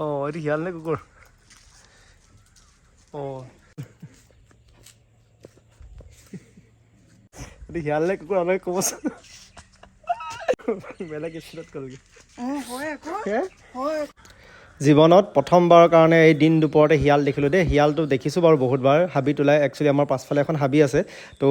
এইটো শিয়াল নে কুকুৰ? এইটো শিয়াল নে কুকুৰ আপোনালোকে ক'বচোন। বেলেগ স্কুলত ক'লগৈ। জীৱনত প্ৰথমবাৰৰ কাৰণে এই দিন দুপৰতে শিয়াল দেখিলোঁ দেই। শিয়ালটো দেখিছোঁ বাৰু বহুতবাৰ হাবিত ওলাই, একচুৱেলি আমাৰ পাছফালে এখন হাবি আছে, তো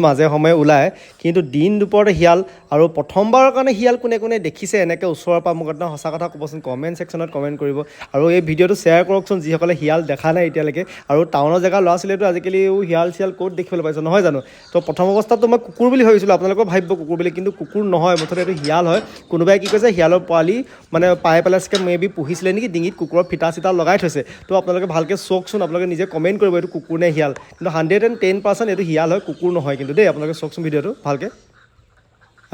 মাজে সময়ে ওলায়, কিন্তু দিন দুপৰতে শিয়াল আৰু প্ৰথমবাৰৰ কাৰণে শিয়াল কোনে কোনে দেখিছে এনেকৈ ওচৰৰ পৰা মোক একদম সঁচা কথা ক'বচোন, কমেণ্ট ছেকশ্যনত কমেণ্ট কৰিব আৰু এই ভিডিঅ'টো শ্বেয়াৰ কৰকচোন যিসকলে শিয়াল দেখা নাই এতিয়ালৈকে। আৰু টাউনৰ জেগাৰ ল'ৰা ছোৱালীয়েতো আজিকালি শিয়াল চিয়াল ক'ত দেখিবলৈ পাইছোঁ নহয় জানো? তো প্ৰথম অৱস্থাততো মই কুকুৰ বুলি ভাবিছিলোঁ, আপোনালোকেও ভাবিব কুকুৰ বুলি, কিন্তু কুকুৰ নহয়, মুঠতে এইটো শিয়াল হয়। কোনোবাই কি কৈছে শিয়ালৰ পোৱালি মানে পাই পেলাই চাগে মেবি পুহিছিলে নেকি, ডিঙিত কুকুৰৰ ফিটা চিটা লগাই থৈছে। তো আপোনালোকে ভালকৈ চাওকচোন, আপোনালোকে নিজে কমেণ্ট কৰিব এইটো কুকুৰ নে শিয়াল, কিন্তু 110% এইটো শিয়াল হয়, কুকুৰ নহয় কিন্তু দেই। আপোনালোকে চাওকচোন ভিডিঅ'টো ভালকৈ।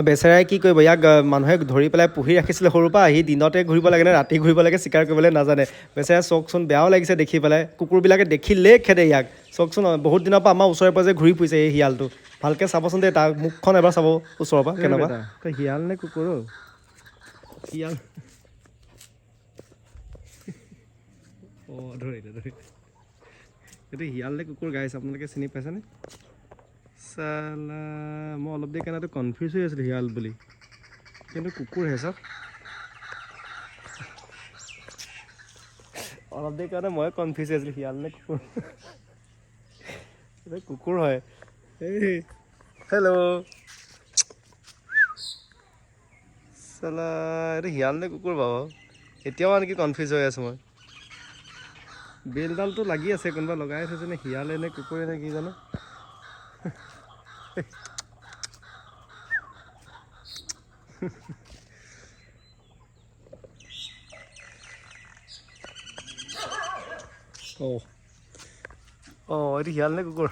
বেচেৰাই কি কৰিব, ইয়াক মানুহে ধৰি পেলাই পুহি ৰাখিছিলে সৰুৰ পৰা, সি দিনতে ঘূৰিব লাগে নে ৰাতি ঘূৰিব লাগে চিকাৰ কৰিবলৈ নাজানে। বেচেৰাই চাওকচোন, বেয়াও লাগিছে দেখি পেলাই, কুকুৰবিলাকে দেখিলেই খেদে ইয়াক। চাওকচোন, বহুত দিনৰ পৰা আমাৰ ওচৰে পাজৰে ঘূৰি ফুৰিছে এই শিয়ালটো। ভালকৈ চাবচোন দেই, তাৰ মুখখন এবাৰ চাব ওচৰৰ পৰা কেনেকুৱা। শিয়াল নে কুকুৰ? শিয়াল। ধৰিলে এইটো শিয়াল নে কুকুৰ গাইছ, আপোনালোকে চিনি পাইছেনে? চালা, মই অলপ দেৰি কাৰণেতো কনফিউজ হৈ আছিলোঁ শিয়াল বুলি, কিন্তু কুকুৰহে চাওক। অলপ দেৰি কাৰণে মই কনফিউজ হৈ আছিলোঁ শিয়াল নে কুকুৰ। এইটো কুকুৰ হয়। এই হেল্ল', চালা এইটো শিয়াল নে কুকুৰ বাৰু? এতিয়াও আনকি কনফিউজ হৈ আছোঁ মই। বেলডালটো লাগি আছে, কোনোবা লগাই থৈছে নে শিয়ালে নে কুকুৰে নে কি জানো। এইটো শিয়াল নে কুকুৰ?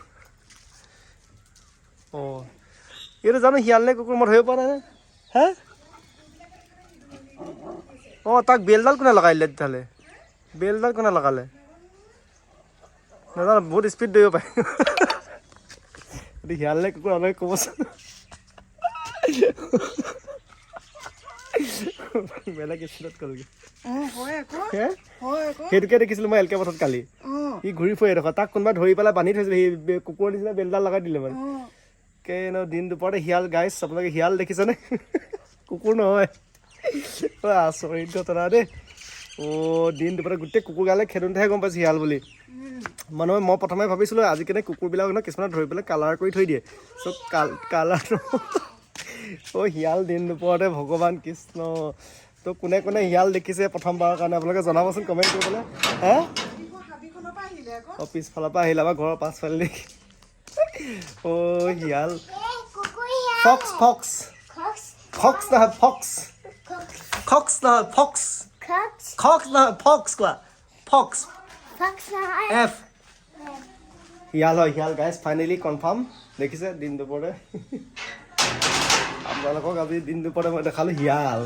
এইটো জানো শিয়াল নে কুকুৰ মই ধৰিব পৰা নাই। হে, তাক বেলডাল কোনে লগাই দিলে তেতিয়াহ'লে? বেলডাল কোনে লগালে নাজানো, বহুত স্পীড দৌৰিব পাৰে। এইটো শিয়াল নে কুকুৰ আপোনালোকে ক'বচোন। বেলেগ স্পীডত ক'লগৈ। সেইটোকে দেখিছিলোঁ মই এলকে পথত কালি। সি ঘূৰি ফুৰে এডোখৰ, তাক কোনোবাই ধৰি পেলাই বান্ধি থৈছিলে, সি কুকুৰৰ নিচিনা বেলডাল লগাই দিলে মানে। দিন দুপৰতে শিয়াল গাইছ, আপোনালোকে শিয়াল দেখিছেনে? কুকুৰ নহয়। আচৰিত ঘটনা দেই। দিন দুপৰতে গোটেই কুকুৰ গালে খেদোঁতেহে গম পাইছোঁ শিয়াল বুলি। মই প্ৰথমে ভাবিছিলোঁ আজিকালি কুকুৰবিলাক কিছুমানে ধৰি পেলাই কালাৰ কৰি থৈ দিয়ে, চ' কালাৰটো শিয়াল দিন দুপৰতে, ভগৱান কৃষ্ণ। তো কোনে কোনে শিয়াল দেখিছে প্ৰথমবাৰৰ কাৰণে আপোনালোকে জনাবচোন কমেণ্ট কৰি পেলাই। পিছফালৰ পৰা আহিলে, আমাৰ ঘৰৰ পাছফালে দেখি। শিয়াল। ফক্স ফক্স ফক্স নহয়, ফক্স ফক্স নহয়, ফক্স ফক্স নহয়, ফক্স কোৱা, ফক্স এফ। শিয়াল হয়, শিয়াল গাইজ, ফাইনেলি কনফাৰ্ম। দেখিছে দিন দুপৰতে, আপোনালোকক আজি দিন দুপৰতে মই দেখালোঁ শিয়াল।